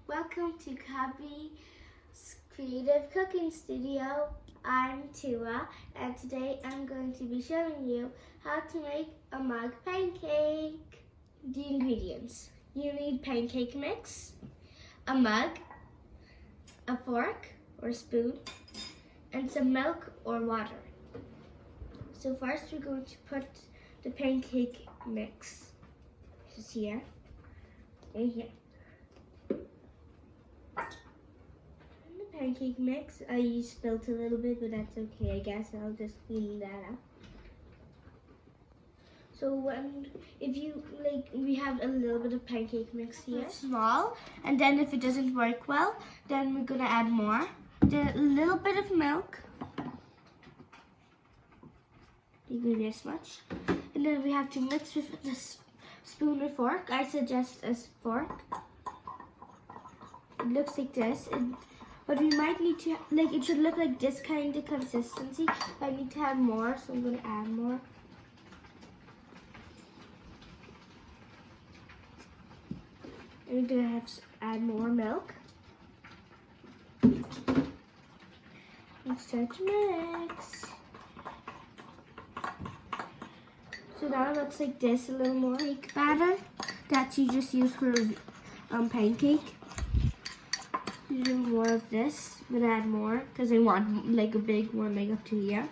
Welcome to Kabi's Creative Cooking Studio. I'm Tuaa, and today I'm going to be showing you how to make a mug pancake. The ingredients: you need pancake mix, a mug, a fork or spoon, and some milk or water. So first we're going to put the pancake mix, which is here, and here. Pancake mix. I spilled a little bit, but that's okay. I guess I'll just clean that up. So if you like, we have a little bit of pancake mix here, small, and then if it doesn't work well, then we're gonna add more. Then a little bit of milk, maybe this much, and then we have to mix with this spoon or fork. I suggest a fork. It looks like this. But we might need to, it should look like this kind of consistency. I need to add more, so I'm going to add more. And we're going to have to add more milk. And start to mix. So now it looks like this, a little more like batter that you just use for pancake. Do more of this, I'm gonna add more because I want like a big one, like up to here.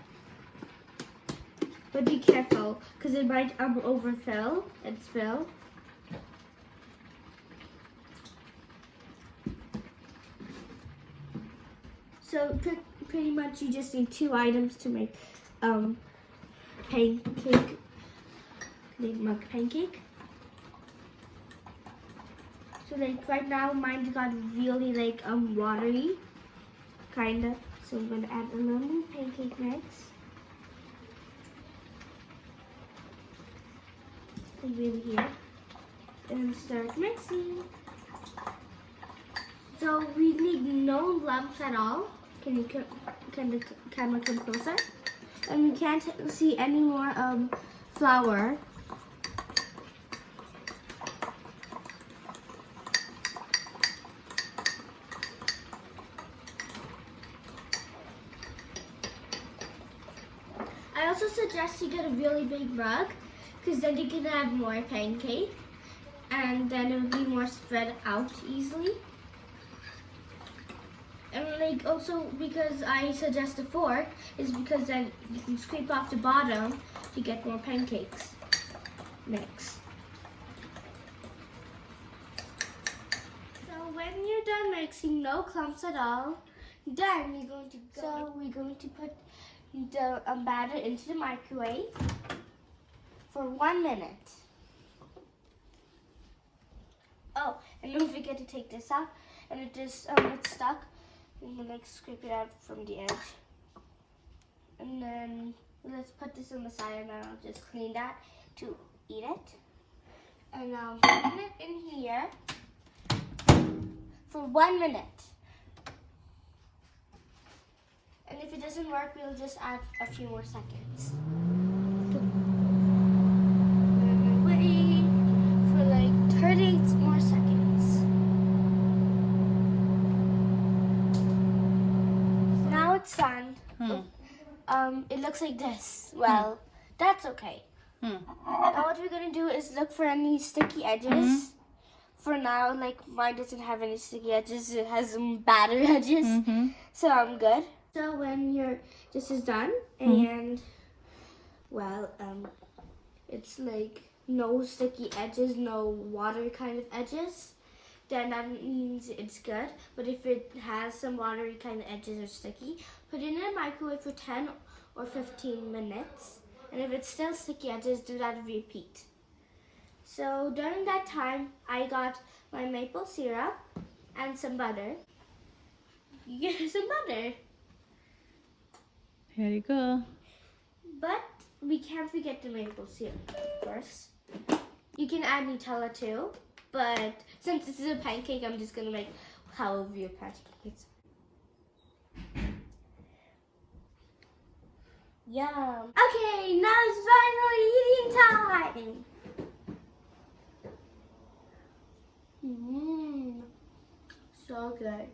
But be careful because it might overfill and spill. So pretty much you just need 2 items to make pancake, like mug pancake. So like right now mine got really like watery, kinda. So I'm gonna add a little pancake mix. Like really here. And start mixing. So we need no lumps at all. Can the camera come closer? And we can't see any more flour. I also suggest you get a really big mug because then you can add more pancake and then it will be more spread out easily. And like also because I suggest a fork is because then you can scrape off the bottom to get more pancakes mix. So when you're done mixing, no clumps at all, then we're going to put the batter into the microwave for 1 minute. Oh, and don't forget to take this out. And it just it's stuck. I'm gonna scrape it out from the edge. And then let's put this on the side, and I'll just clean that to eat it. And I'll put it in here for 1 minute. And if it doesn't work, we'll just add a few more seconds. And wait for like 30 more seconds. Now it's done. It looks like this. Well, that's okay. Now what we're gonna do is look for any sticky edges. For now, like mine doesn't have any sticky edges. It has some batter edges, so I'm good. So when this is done and well, it's like no sticky edges, no water kind of edges, then that means it's good. But if it has some watery kind of edges or sticky, put it in a microwave for 10 or 15 minutes. And if it's still sticky edges, do that repeat. So during that time, I got my maple syrup and some butter. You get some butter. Here you go. But we can't forget the maple syrup first. You can add Nutella too, but since this is a pancake, I'm just gonna make however your pancakes. Yum. Okay, now it's finally eating time. So good.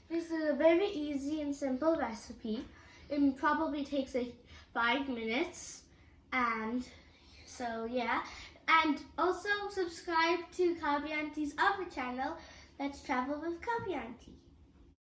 This is a very easy and simple recipe. It probably takes like 5 minutes. And so yeah. And also subscribe to Kabi Auntie's other channel, Let's Travel with Kabi Auntie.